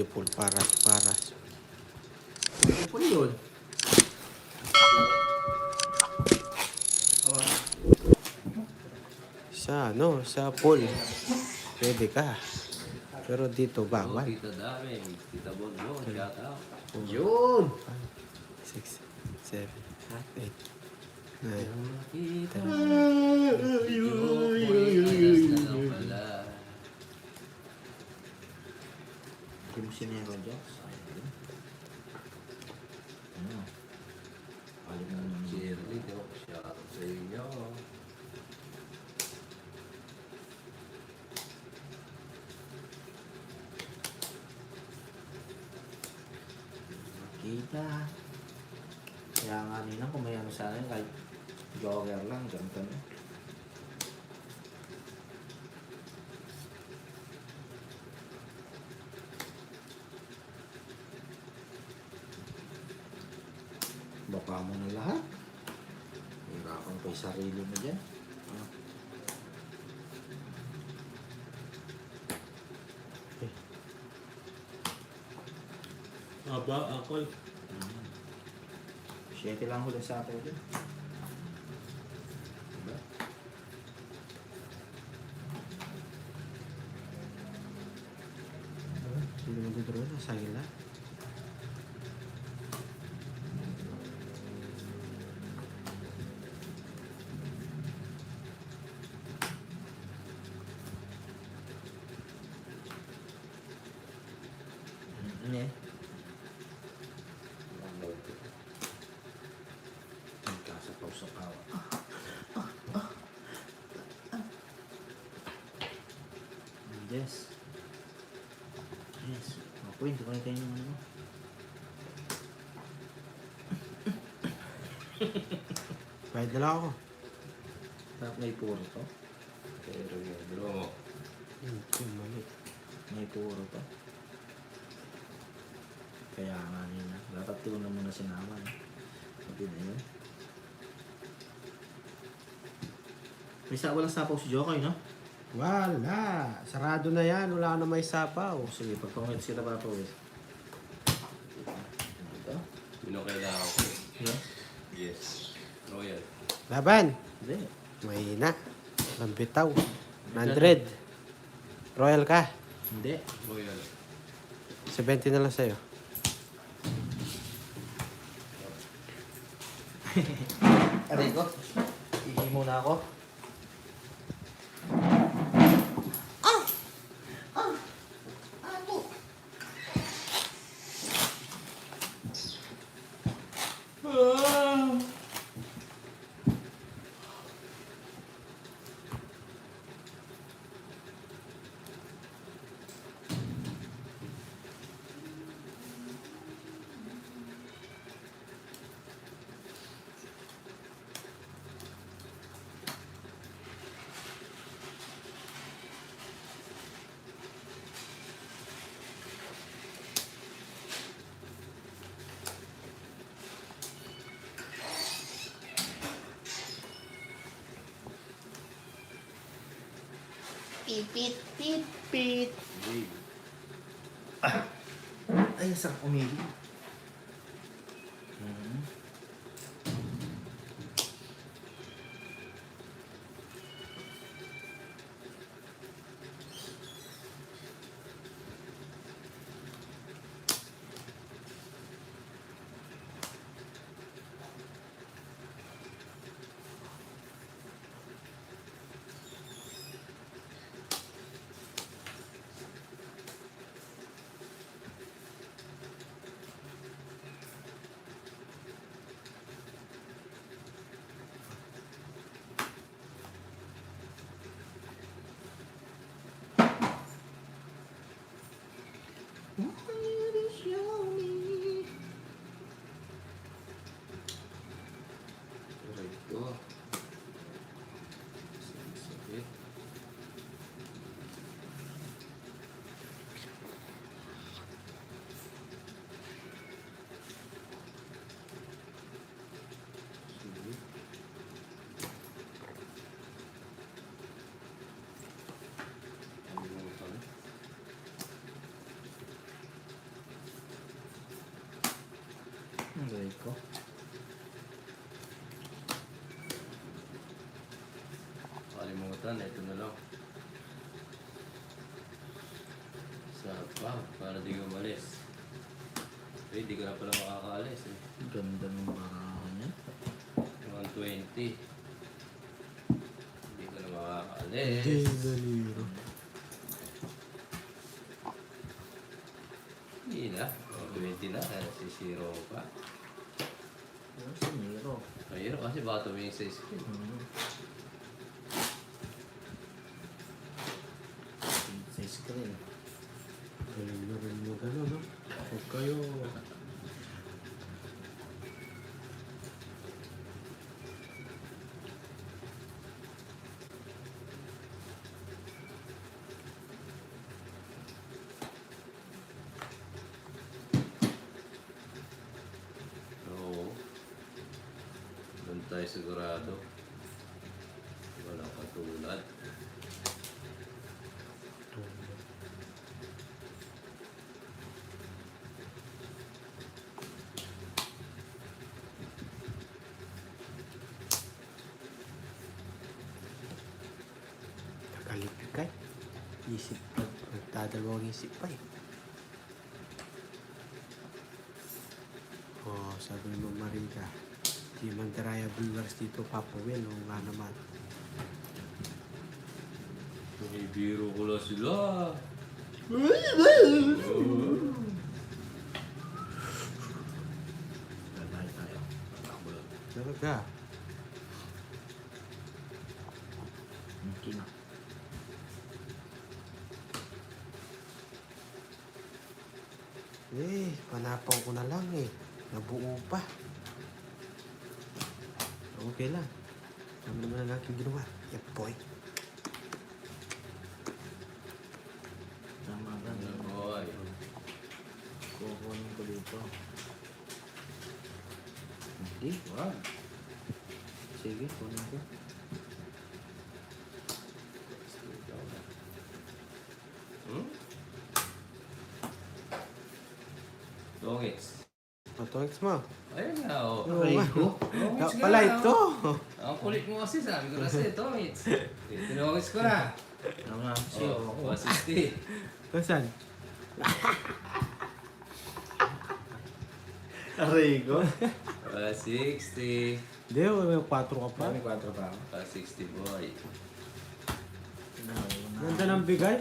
Beautiful, paras. Ano yun? Sa pool. Pwede ka. Pero dito, bawal. Tita Dami, Tita Bonbon, shout out. Yun! 6, 7, 8, 9. Kita, medyo ako'y alas na lang pala. Hindi mo sinero dyan. Sayang. Ano? Alam mo naman. Cheerleader, shout out sa inyo. Kita. Kaya nga nila kung may ano sa akin, kahit jogger lang, ganito na. Baka mo na lahat. Hirapan pa yung sarili mo dyan. Ah. Aba, ako. 7 lang huli sa atin dyan. Diba? Sino mo dito rin? Nasa ila. Ano yan? Nagkasapaw-sapaw. Yes. Yes. Ako hindi ko na tayo yung ano. Bayad na lang ako. Tapos may puro to. Pero yun, bro. Mali. May puro to. Kaya nga nila. Dapat doon na muna sinama. Sabi na yun. May walang sapaw si Jokoy, no? Wala. Sarado na yan. Wala na may sapaw. O sige, pagpangit sila pa po. Ito. Binukailangan ko. Yes. Yes. Royal. Laban. Hindi. Mahina. Lambitaw. 100. Royal ka. Hindi. Royal. 70 na lang sa'yo. Aray ko. Ihi muna ako. Pipit, pipit. Ay, sarap umili. Aray ko. Sakit. Sige. Ano yung pala? Aray ko. Kalimutan, ito na lang. Sa para di ka umalis. Eh, di ka na pala makakaalis eh. Ganda ng baraha niya. 120. Hindi ka na makakaalis. Daliro. Hindi na. 120 na. Si Zero pa. Ano si Miro? Mahirap kasi baka tumingin sa screen. Sa screen. Galing na rin mo gano'n, no? Huwag kayo. Oo. Doon tayo sigurado. Wala katulad. Nakalipikay. Isip pa. Nagdadalawang isip pa eh. Oh, sabi mo Marika. Di Mandaraya viewers dito, Papa Will. O nga naman. Binibiro ko lang sila. Lalay tayo. Tatakbo lang. Talaga. Kina. Eh, panapaw ko na lang eh. Nabuo pa. Okay lang. Tama naman ang aking ginawa. Yep, boy. Tama ka. Boy. Kukunin ko dito. Hindi, wag. Sige, kunin ko. Hmm? Dongits. Matoix mo. Ayun nga, oh. Aray ko. Dongits nga, Pala oh. ito. Ang kulit mo kasi, sabi ko na sa'yo, Dongits. Tinongits ko na. Tama, si Oh, Oko. 160. Nasaan? Aray ko. 160. Hindi, may 4 ka pa. May 4 pa ako. 160, boy. Ganda ng bigay.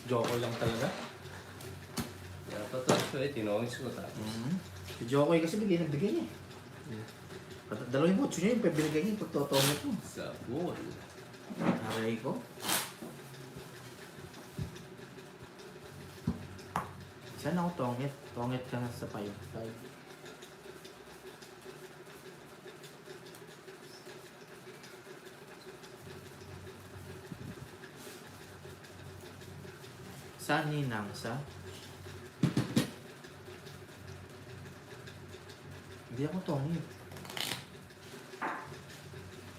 Joko lang talaga. Kaya pataas ko eh, tinongits ko tapos. Si Joko kasi bigay na bigay niya. Dalawang motso niya yung binigay niya yung pagtotomit mo. Sa ball. Aray ko. Saan ako tongit? Tongit ka na sa 5. Saan ninang sa? Hindi ako tongit.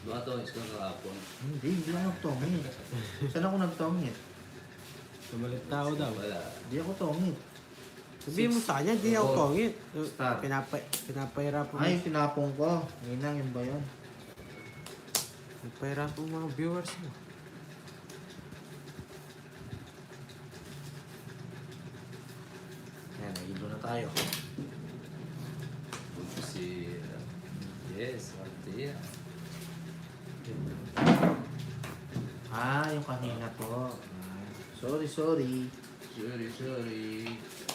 Baka tongits ko kahapon. Hindi ako tongit. Saan ako nagtongit? Sumalit tao daw. Wala. Hindi ako tongit. Sabihin mo sa kanya, di ako Oh. kongit. Star. Pinapahirapan mo. Ay, tinapong ko. Ninang, yun ba yun? Pinapahirapan mo mga viewers mo. Ayan, nahilo na tayo. Punto si... Yes, Martia. Yung kanina po. Sorry. Sorry.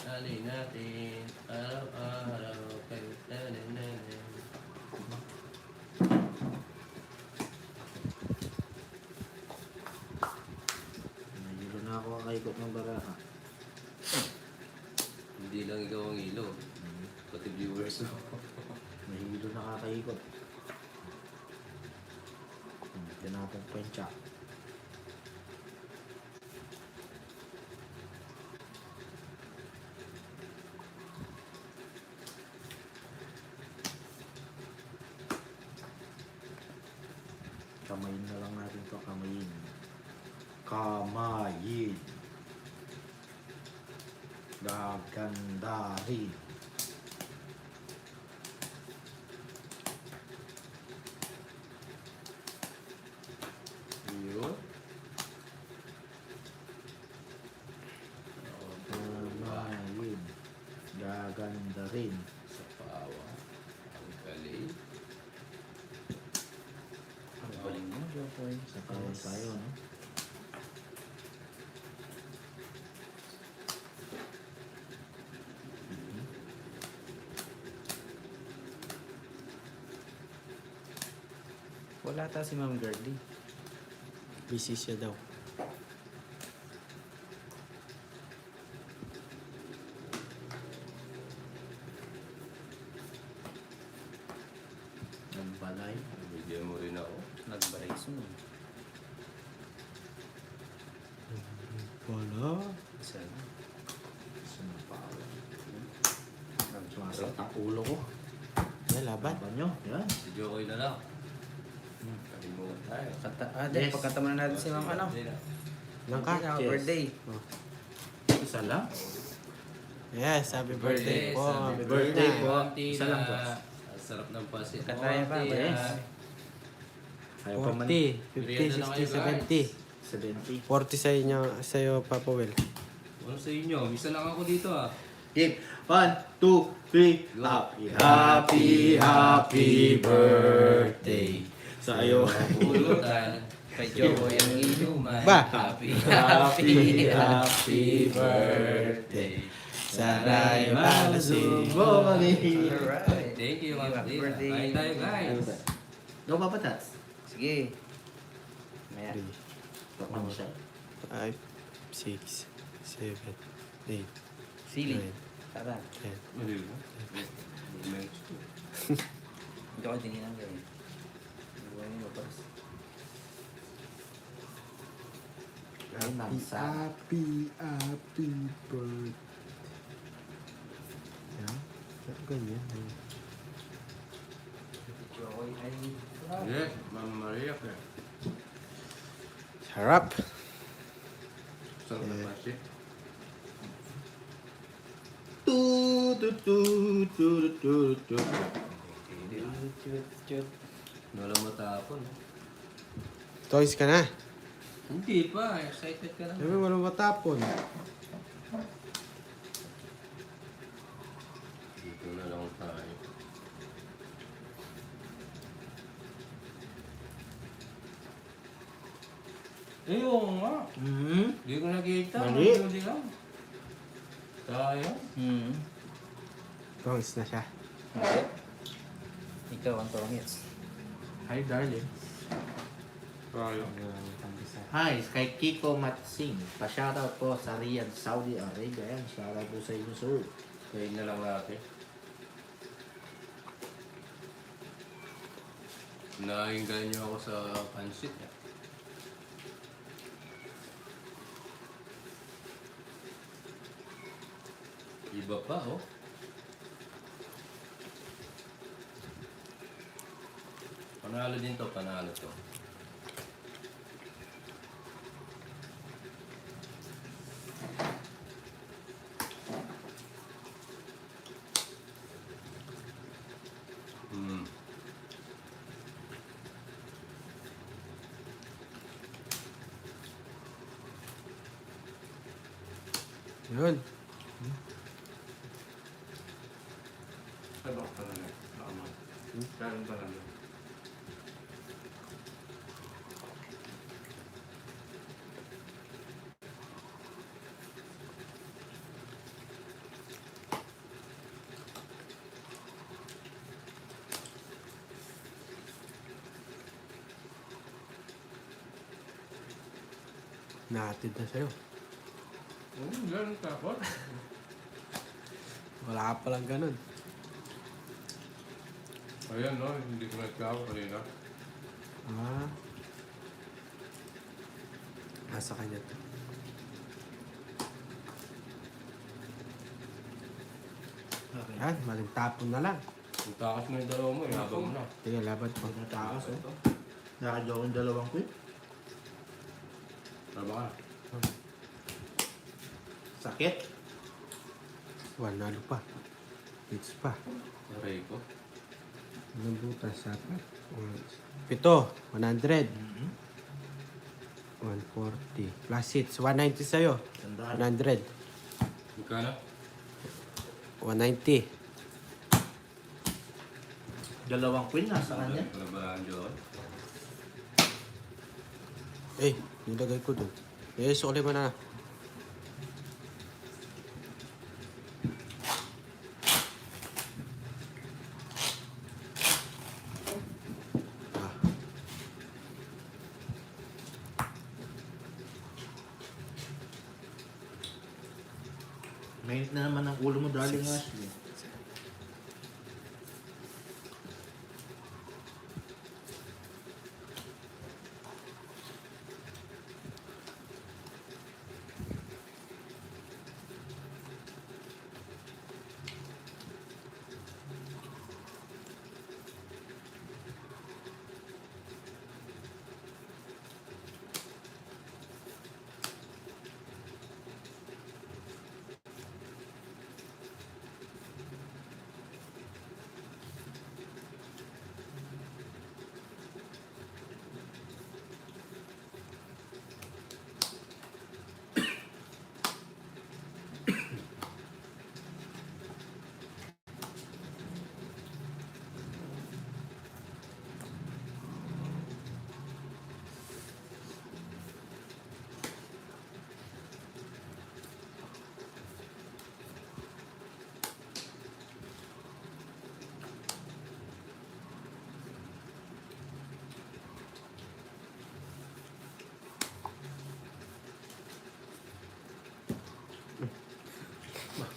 Alin natin. Araw-araw. Kailangan. Nahilo na ako kakaikot ng baraha. Hindi lang ikaw ang ilo. Pati viewers mo. Nahilo na kakaikot. Tinapong pa yung tsak. Kamayin na lang natin to, kamayin. Kamayin. Gaganda rin. rin. Sa pawa. Ang galing. Ang galing mo, Jokoy. Sa kawan tayo, no? Wala ta si Ma'am Girlie. Busy siya daw. Nagbalay. Bigyan mo rin ako. Nagbalay sunod. Wala. Isa na. Sumapawan. Nag-trap. Sumasakit ang ulo ko. May laban. Laban nyo. Yan. Si Jokoy na lang. Kalimutan tayo. Yes. Pagkata muna natin si Ma'am ano. Langka. Happy Yes. birthday. Isa lang. Yes, happy birthday po. Happy birthday po. Auntie Isa lang na. po. Ang sarap ng pasit. Kataya pa, Auntie, yes. ah. Ayaw pa man. 40, 50, Merienda na 60, kayo, 70. 70. 40 sa inyo, sa'yo, Papa Will. Ano sa inyo? Isa lang ako dito ah. Game. 1, 2, 3. Happy, happy, happy birthday. Sa iyo. Pulutan. Kay Jokoy ang inuman. Ba? Happy, Happy, happy birthday. Saray malasig. Bumalik. Alright. Thank you, Ma'am Happy Dina. birthday. Kain tayo, guys. Go pa patats. Sige. Maya. 3, Takman mo siya. 5, 6, 7, 8, Sili. 9, Tara. 10. Mali ba? Hindi ko tingin ang gawin. Buwan mo pas. Ay, namsa. happy birthday. Yan. Ganyan. Jokoy ay... Yes, Ma'am Maria. Sarap. Sarap na pasit. Tu, tu, tu, tu, tu, tu. Chut. Walang matapon. Toys ka na. Hindi pa. Excited ka Sabi, naman. walang matapon. Dito na lang tayo. Eh, oo nga. Hindi ko nakita. Mali. Hindi lang. Tayo. Tongs na siya. Okay. Ikaw ang tongits. Hi, darling. Tayo. Hi, kay Kiko Matsing. Pa-shoutout po sa Riyadh, Saudi Arabia. Yan, shoutout po sa inyo, sir. Kain na lang natin. Nainggan niyo ako sa pansit. Iba pa, oh. Panalo din to, panalo to. Hmm. Yun. Sabak talaga. Tama. Karon talaga. Naatid na sa'yo. Ganun tapos. Wala ka palang ganun. Ayan, no? Hindi ko nagkaw kanina. Ah. Nasa kanya to. Okay. Yan, maling tapon na lang. Ang takas mo yung dalawa mo, inabang mo na. Sige, laban po. Takas, oh. Nakadyo yung dalawang quit. Tama ka. Sakit. Wanalo pa. Hits pa. Aray ko. Anong butas sa apat? 7, 100. 140. Plus hits, 190 sa'yo. Tandaan. 100. Magkano? 190. Dalawang queen na sa kanya. Kalabahan Joel. Nilagay ko doon. Sukli mo na. Ah, Mainit na naman ang ulo mo, darling Ashley.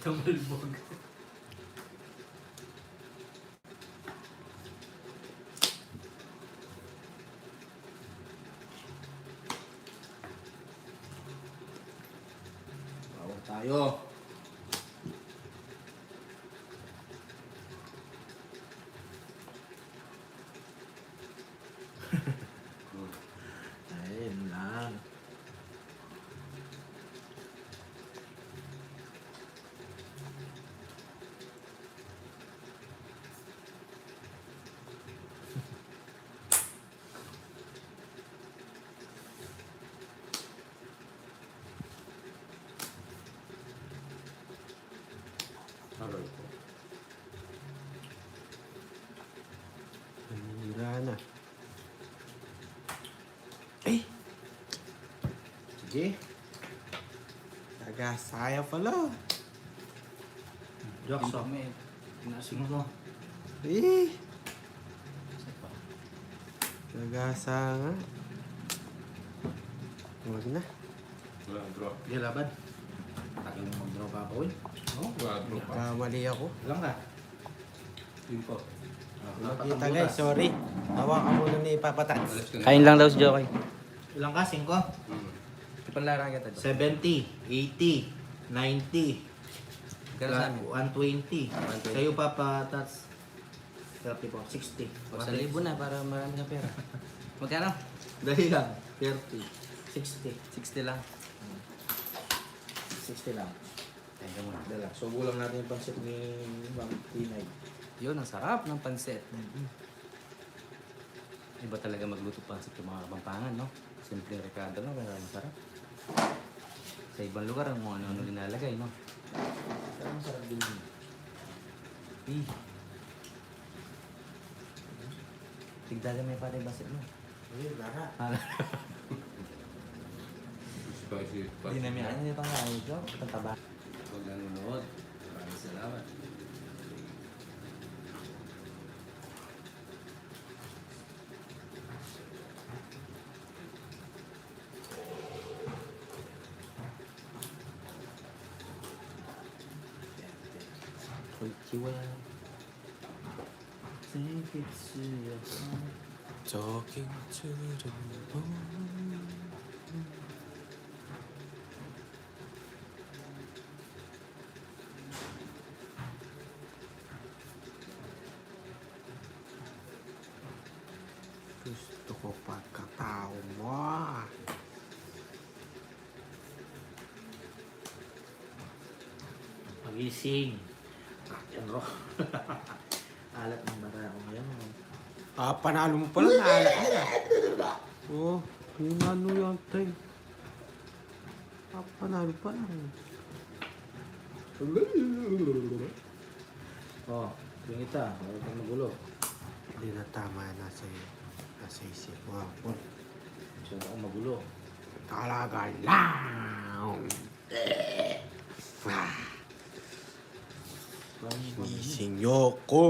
Tumalbog. Bawal tayo. Ayun lang. Aroy po. nanira na. Sige. Nagasaya pala. Jackson. May Sino mo? Nagasa nga. Huwag na. Wala, draw. Hindi laban. Tagal mo mag-draw pa ako eh. Wala, draw pa. Mali ako. Ilang ka? Yun po. Makita guys, sorry. Hawakan muna ni Papa Tats. Alas ka na. Kain lang daw si Joey. Ilang ka? 5? Hmm. Ipanlarang kita doon. 70, 80, 90, Kaya sa amin. 120. 120. Sa'yo Papa Tats. 30 po, 60. O, 1,000 na para marami ka pera. Magkano? Dali lang. 30, 60. 60 lang. 60 lang. Thank you muna. Dala. So, bulang natin yung pansit ni Ma'am Tinay. Yun, ang sarap ng pansit. Iba talaga magluto pansit yung mga Kapampangan, no? Simple Ricardo, no? Pero ang sarap. Sa ibang lugar, ang kung ano-ano linalagay, no? Pero ang sarap din yun. Tigdagan may pala yung basit mo. Lara. Spicy. Hindi namin ano nito nga, ito. Tantaba. Huwag nanonood. Maraming salamat. Konchiwa. Talking to the moon. Gusto ko pagkatao mo. Pagising. Rock and roll. Alat ng bara ako ngayon. Panalo mo pala na alat niya. Oh, yung ano yung time. Panalo pa lang. Oh, yung ita. Huwag kang magulo. Hindi na tama, nasa isip mo. So, ako magulo. Talaga lang. Gising Yoko.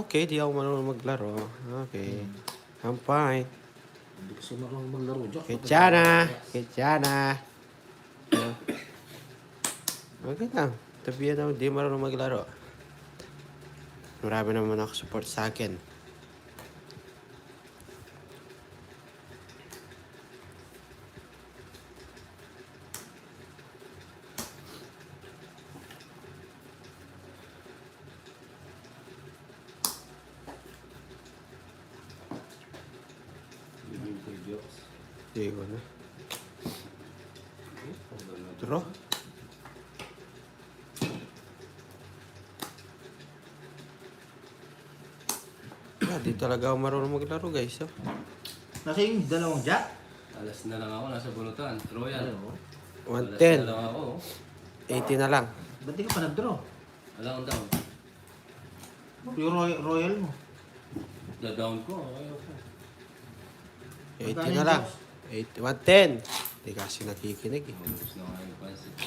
Okay, di ako marunong maglaro. Okay. I'm fine. Hindi kasi marunong maglaro. Diyos, Kitsana. Okay lang. Tabihan ako, di marunong maglaro. Marami naman ako support sa akin. Bibig ko yung Diyos. Hindi ko na. Draw. Di talaga ako marunong maglaro, guys. Oh. Nasa yung dalawang jack? Alas na lang ako, nasa bulutan. Royal. Ano? Alas 110. na lang ako. 80 na lang. Ba't di ka pa nag-draw? Wala akong down. Yung royal mo. Da-down ko. Ayaw ko. 80 na lang. 110. Hindi kasi nakikinig eh. Ubus na nga yung pansit.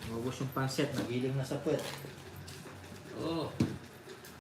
Mabos yung panset. Nagiling na sa puwet. Oo.